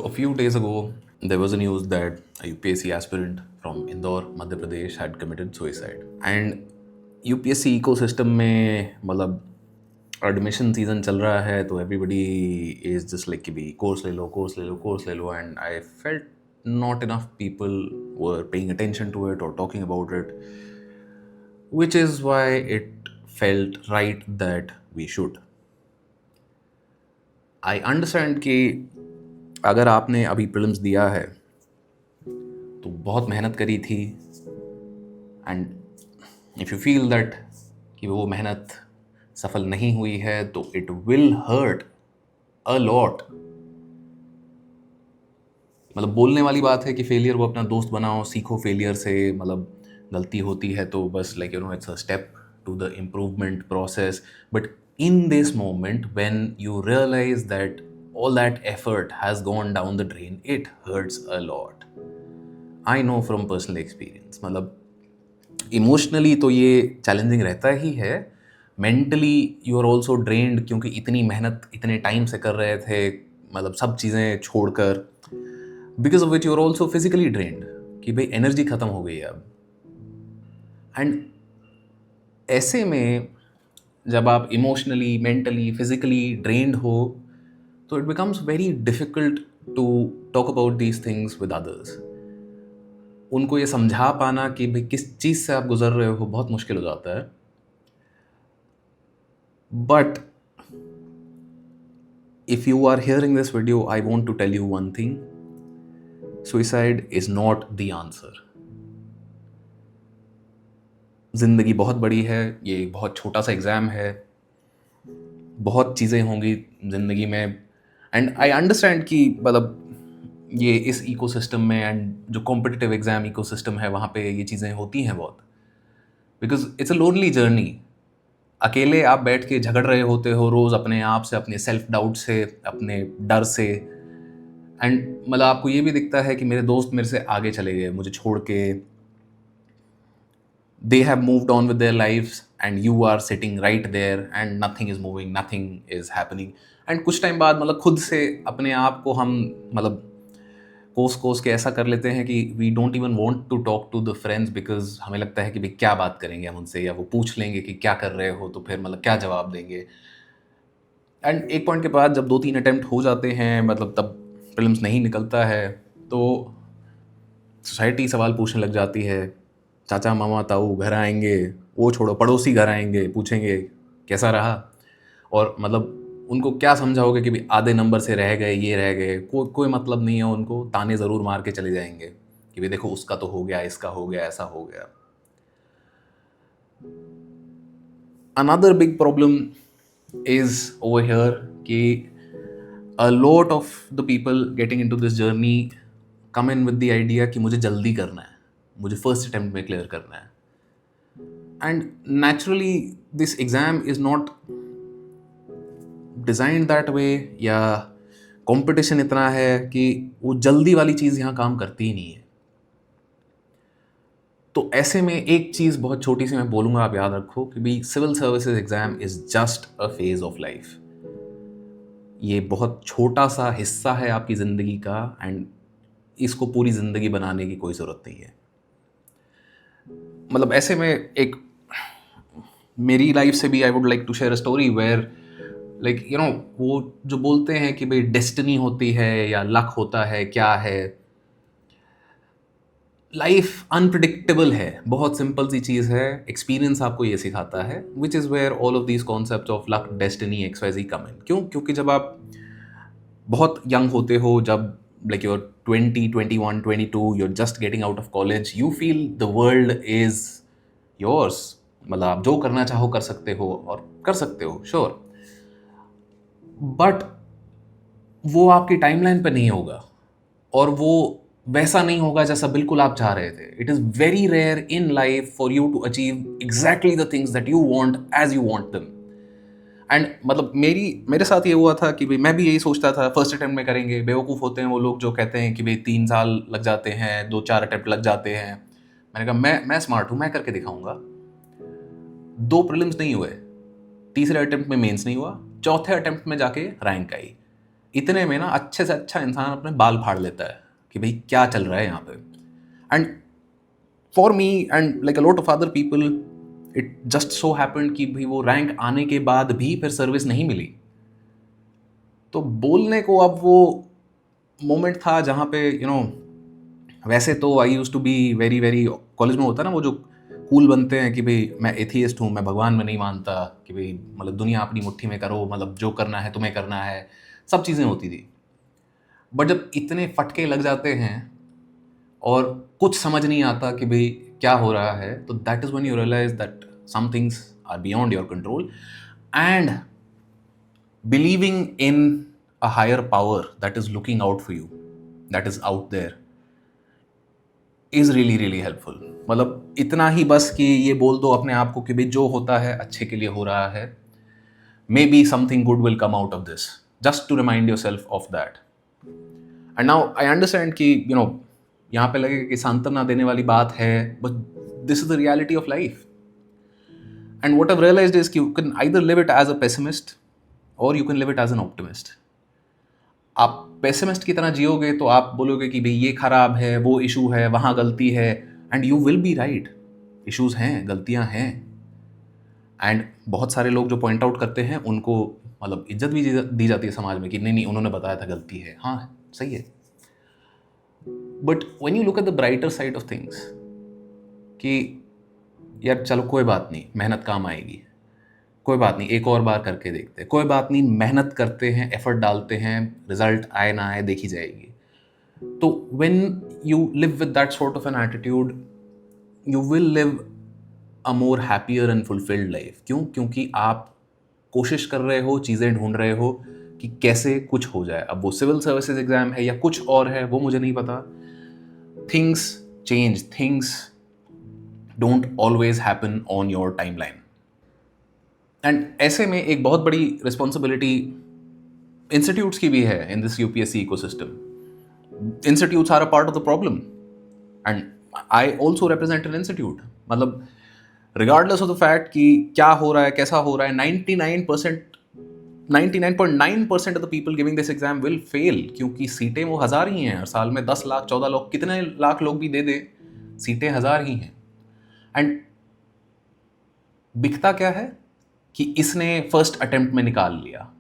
So a few days ago, there was a news that a UPSC aspirant from Indore, Madhya Pradesh had committed suicide. And UPSC ecosystem में मतलब admission season चल रहा है तो everybody is just like कि भी course ले लो कोर्स ले लो कोर्स ले लो and I felt not enough people were paying attention to it or talking about it, which is why it felt right that we should. I understand कि अगर आपने अभी प्रीलिम्स दिया है तो बहुत मेहनत करी थी and if you feel that कि वो मेहनत सफल नहीं हुई है तो it will hurt a lot. मतलब बोलने वाली बात है कि फेलियर को अपना दोस्त बनाओ, सीखो फेलियर से. मतलब गलती होती है तो बस like it's a step to the improvement process. But in this moment when you realize that all that effort has gone down the drain, it hurts a lot. I know from personal experience. मतलब emotionally तो ये challenging रहता ही है, mentally you are also drained क्योंकि इतनी मेहनत इतने टाइम से कर रहे थे, मतलब सब चीज़ें छोड़कर, because of which you are also physically drained कि भाई एनर्जी ख़त्म हो गई है अब. एंड ऐसे में जब आप इमोशनली, मेंटली, फिजिकली ड्रेन्ड हो तो it becomes very difficult to talk about these things with others. उनको ये समझा पाना कि भाई किस चीज़ से आप गुजर रहे हो बहुत मुश्किल हो जाता है. But if you are hearing this video, I want to tell you one thing. Suicide is not the answer. ज़िंदगी बहुत बड़ी है, ये एक बहुत छोटा सा एग्ज़ाम है, बहुत चीज़ें होंगी ज़िंदगी में. एंड आई अंडरस्टैंड कि मतलब ये इस इकोसिस्टम में एंड जो कॉम्पिटिटिव एग्ज़ाम इकोसिस्टम है वहाँ पे ये चीज़ें होती हैं बहुत, because it's a lonely journey. अकेले आप बैठ के झगड़ रहे होते हो रोज़ अपने आप से, अपने सेल्फ डाउट से, अपने डर से. एंड मतलब आपको ये भी दिखता है कि मेरे दोस्त मेरे से आगे चले गए मुझे छोड़ के, they have moved on with their lives and you are sitting right there and nothing is moving, nothing is happening. and कुछ टाइम बाद मतलब खुद से अपने आप को हम मतलब कोस कोस के ऐसा कर लेते हैं कि we don't even want to talk to the friends, because हमें लगता है कि भाई क्या बात करेंगे हम उनसे, या वो पूछ लेंगे कि क्या कर रहे हो तो फिर मतलब क्या जवाब देंगे. एंड एक पॉइंट के बाद जब 2-3 अटेम्प्ट हो जाते हैं, मतलब तब प्रीलिम्स नहीं निकलता है, तो सोसाइटी सवाल पूछने लग जाती है. चाचा मामा ताऊ घर आएंगे, वो छोड़ो पड़ोसी घर आएंगे, पूछेंगे कैसा रहा. और मतलब उनको क्या समझाओगे कि भाई आधे नंबर से रह गए, ये रह गए, कोई मतलब नहीं है उनको. ताने ज़रूर मार के चले जाएंगे कि भाई देखो उसका तो हो गया, इसका हो गया, ऐसा हो गया. Another big problem is over here कि a lot of the people getting into this journey come in with the idea कि मुझे जल्दी करना है, मुझे फर्स्ट अटेम्प्ट में क्लियर करना है. And naturally this exam is not designed that way, या कंपटीशन इतना है कि वो जल्दी वाली चीज़ यहाँ काम करती ही नहीं है. तो ऐसे में एक चीज़ बहुत छोटी सी मैं बोलूँगा, आप याद रखो कि भाई civil services exam is just a phase of life. ये बहुत छोटा सा हिस्सा है आपकी ज़िंदगी का एंड इसको पूरी ज़िंदगी बनाने की कोई ज़रूरत नहीं है. मतलब ऐसे में एक मेरी लाइफ से भी I would like to share a story where like वो जो बोलते हैं कि भाई डेस्टिनी होती है या लक होता है, क्या है. लाइफ अनप्रिडिक्टेबल है, बहुत सिंपल सी चीज़ है. एक्सपीरियंस आपको ये सिखाता है, which is where all of these concept of luck, destiny, XYZ come in. क्यों? क्योंकि जब आप बहुत यंग होते हो, जब like you're 20, 21, 22, you're just getting out of college, you feel the world is yours. मतलब आप जो करना चाहो कर सकते हो और कर सकते हो, श्योर. बट वो आपकी टाइमलाइन पे नहीं होगा और वो वैसा नहीं होगा जैसा बिल्कुल आप चाह रहे थे. It is very rare in life for you to achieve exactly the things that you want as you want them. And मतलब मेरे साथ ये हुआ था कि भाई मैं भी यही सोचता था फर्स्ट अटेम्प्ट में करेंगे. बेवकूफ़ होते हैं वो लोग जो कहते हैं कि भाई 3 साल लग जाते हैं, 2-4 अटेम्प्ट लग जाते हैं. मैंने कहा मैं स्मार्ट हूँ, मैं करके दिखाऊंगा. 2 प्रीलिम्स नहीं हुए, तीसरे अटेम्प्ट में मेंस नहीं हुआ, चौथे अटेम्प्ट में जाके रैंक आई. इतने में ना अच्छे से अच्छा इंसान अपने बाल फाड़ लेता है कि भाई क्या चल रहा है यहाँ पे। And for me and like a lot of other people, it just so happened कि भाई वो रैंक आने के बाद भी फिर सर्विस नहीं मिली। तो बोलने को अब वो मोमेंट था जहाँ पे वैसे तो I used to be very very, college में होता है ना वो जो कूल बनते हैं कि भाई मैं एथियस्ट हूँ, मैं भगवान में नहीं मानता, कि भाई मतलब दुनिया अपनी मुट्ठी में करो, मतलब जो करना है तुम्हें करना है, सब चीज़ें होती थी। बट जब इतने फटके लग जाते हैं और कुछ समझ नहीं आता कि भाई क्या हो रहा है, तो that is when you realize that some things are beyond your control, and believing in a higher power that is looking out for you, that is out there, is really really helpful. मतलब इतना ही बस कि ये बोल दो अपने आप को कि भाई जो होता है अच्छे के लिए हो रहा है, maybe something good will come out of this, just to remind yourself of that. And now I understand कि यहाँ पे लगे कि सांत्वना देने वाली बात है, but this is the reality of life. And what I've realized is कि you can either live it as a pessimist or you can live it as an optimist. आप पेसिमिस्ट की तरह जियोगे तो आप बोलोगे कि भाई ये खराब है, वो इशू है, वहाँ गलती है, and you will be right, issues हैं, गलतियाँ हैं। एंड बहुत सारे लोग जो पॉइंट आउट करते हैं उनको मतलब इज्जत भी दी जाती है समाज में कि नहीं नहीं उन्होंने बताया था, गलती है, हाँ सही है। But when you look at the brighter side of things कि यार चलो कोई बात नहीं, मेहनत काम आएगी, कोई बात नहीं एक और बार करके देखते हैं, कोई बात नहीं मेहनत करते हैं, एफर्ट डालते हैं, रिजल्ट आए ना आए देखी जाएगी। तो when you live with that sort of an attitude, you will live a more happier and fulfilled life. क्यों? क्योंकि आप कोशिश कर रहे हो, चीज़ें ढूंढ रहे हो कि कैसे कुछ हो जाए। अब वो सिविल सर्विसेज एग्जाम है या कुछ और है वो मुझे नहीं पता। Things change, things don't always happen on your time line. And ऐसे में एक बहुत बड़ी रिस्पॉन्सिबिलिटी इंस्टीट्यूट्स की भी है in this UPSC ecosystem. Institutes are a part of the problem and I also represent an institute. मतलब रिगार्डलेस ऑफ द फैक्ट कि क्या हो रहा है, कैसा हो रहा है, 99.9% of the people giving this exam will fail, क्योंकि सीटें वो हज़ार ही हैं और साल में 10 लाख 14 लोग, कितने लाख लोग भी दे दे, सीटें हज़ार ही हैं। एंड बिकता क्या है कि इसने फर्स्ट अटेम्प्ट में निकाल लिया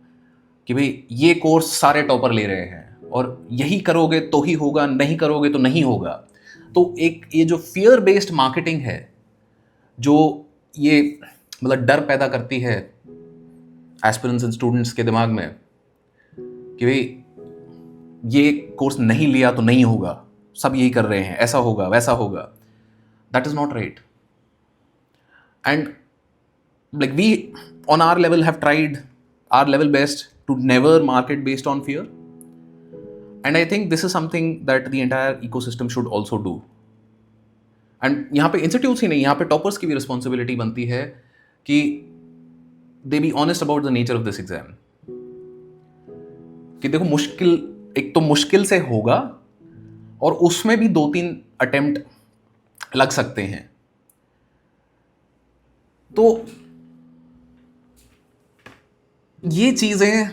कि भाई ये कोर्स सारे टॉपर ले रहे हैं और यही करोगे तो ही होगा, नहीं करोगे तो नहीं होगा। तो एक ये जो फियर बेस्ड मार्केटिंग है, जो ये मतलब डर पैदा करती है एस्पिरेंट्स एंड स्टूडेंट्स के दिमाग में कि भाई ये कोर्स नहीं लिया तो नहीं होगा, सब यही कर रहे हैं, ऐसा होगा वैसा होगा, that is not right. And like we on our level have tried our level best to never market based on fear, and I think this is something that the entire ecosystem should also do. And यहाँ पे institutes ही नहीं, यहाँ पे toppers की भी responsibility बनती है कि दे be honest about the nature of this exam. कि देखो मुश्किल, एक तो मुश्किल से होगा और उसमें भी 2-3 अटेम्प्ट लग सकते हैं। तो ये चीज़ें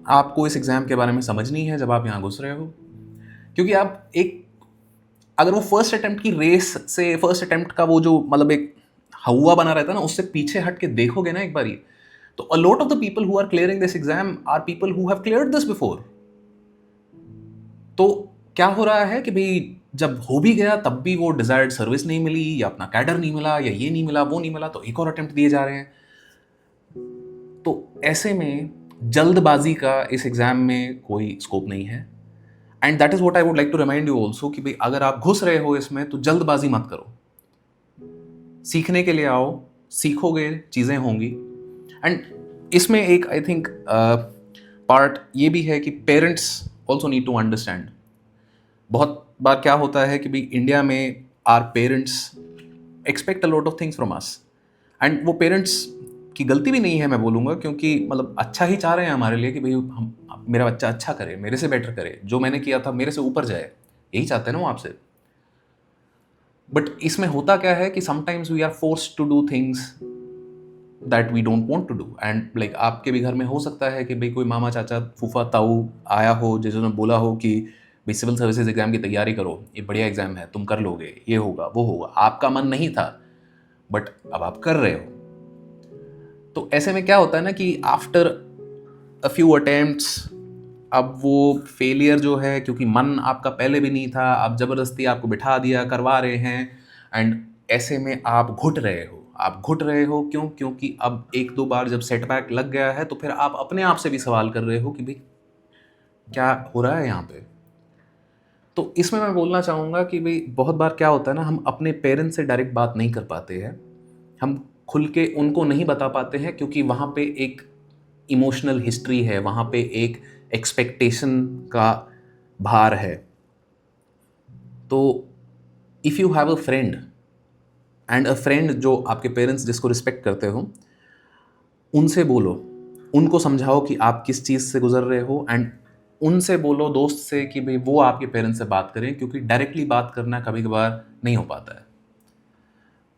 आपको इस एग्ज़ाम के बारे में समझनी है जब आप यहाँ घुस रहे हो, क्योंकि आप एक अगर वो फर्स्ट अटेम्प्ट की रेस से, फर्स्ट अटेम्प्ट का वो जो मतलब एक हवा बना रहता है ना, उससे पीछे हट के देखोगे ना एक बारी, तो a lot of the people who are clearing this exam are people who have cleared this before. तो क्या हो रहा है कि भाई जब हो भी गया तब भी वो डिजायर्ड सर्विस नहीं मिली, या अपना कैडर नहीं मिला, या ये नहीं मिला वो नहीं मिला, तो एक और अटेम्प्ट दिए जा रहे हैं। तो ऐसे में जल्दबाजी का इस एग्जाम में कोई स्कोप नहीं है। And that is what I would like to remind you also कि भाई अगर आप घुस रहे हो इसमें तो जल्दबाजी मत करो, सीखने के लिए आओ, सीखोगे, चीज़ें होंगी। एंड इसमें एक आई थिंक पार्ट ये भी है कि parents also need to understand. बहुत बार क्या होता है कि भाई इंडिया में our parents expect a lot of things from us, and वो पेरेंट्स की गलती भी नहीं है मैं बोलूँगा, क्योंकि मतलब अच्छा ही चाह रहे हैं हमारे लिए कि भाई हम मेरा बच्चा अच्छा करे, मेरे से बेटर करे, जो मैंने किया था मेरे से ऊपर जाए, यही चाहते हैं ना वो आपसे। बट इसमें होता क्या है कि sometimes we are forced to do things that we don't want to do. And like आपके भी घर में हो सकता है कि भाई कोई मामा चाचा फूफा ताऊ आया हो जिन्होंने बोला हो कि भाई सिविल सर्विसेज एग्जाम की तैयारी करो, ये बढ़िया एग्जाम है, तुम कर लोगे, ये होगा वो होगा। आपका मन नहीं था बट अब आप कर रहे हो। तो ऐसे में क्या होता है ना कि आफ्टर अ फ्यू अटेम्प्ट्स अब वो फेलियर जो है, क्योंकि मन आपका पहले भी नहीं था, आप जबरदस्ती आपको बिठा दिया करवा रहे हैं, एंड ऐसे में आप घुट रहे हो। आप घुट रहे हो क्यों? क्योंकि अब एक दो बार जब सेटबैक लग गया है तो फिर आप अपने आप से भी सवाल कर रहे हो कि भाई क्या हो रहा है यहाँ पे। तो इसमें मैं बोलना चाहूँगा कि भाई बहुत बार क्या होता है ना, हम अपने पेरेंट्स से डायरेक्ट बात नहीं कर पाते हैं, हम खुल के उनको नहीं बता पाते हैं, क्योंकि वहाँ पे एक इमोशनल हिस्ट्री है, वहाँ पे एक एक्सपेक्टेशन का भार है। तो if you have a friend, and a friend जो आपके पेरेंट्स जिसको रिस्पेक्ट करते हो, उनसे बोलो, उनको समझाओ कि आप किस चीज़ से गुजर रहे हो, एंड उनसे बोलो दोस्त से कि भाई वो आपके पेरेंट्स से बात करें, क्योंकि डायरेक्टली बात करना कभी कभार नहीं हो पाता है।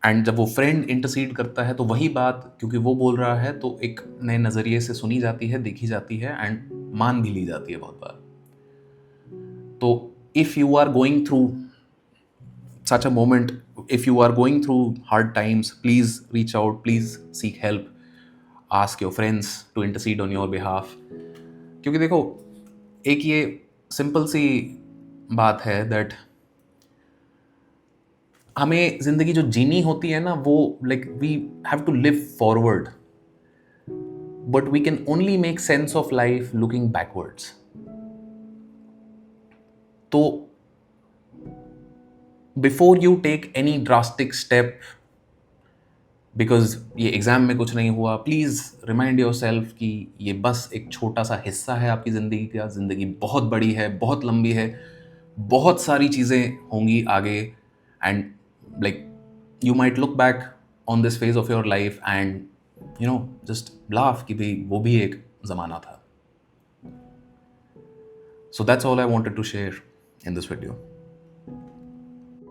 एंड जब वो फ्रेंड इंटरसीड करता है तो वही बात, क्योंकि वो बोल रहा है, तो एक नए नज़रिए से सुनी जाती है, देखी जाती है, एंड मान भी ली जाती है बहुत बार। तो if you are going through such a moment, if you are going through hard times, please reach out, please seek help, ask your friends to intercede on your behalf। क्योंकि देखो, एक ये सिंपल सी बात है दैट हमें ज़िंदगी जो जीनी होती है ना, वो like we have to live forward, but we can only make sense of life looking backwards. तो before you take any drastic step, because ये एग्ज़ाम में कुछ नहीं हुआ, प्लीज़ रिमाइंड योर सेल्फ कि ये बस एक छोटा सा हिस्सा है आपकी ज़िंदगी का। ज़िंदगी बहुत बड़ी है, बहुत लंबी है, बहुत सारी चीज़ें होंगी आगे, and like you might look back on this phase of your life and you know just laugh कि भाई वो भी एक ज़माना था। So that's all I wanted to share in this video.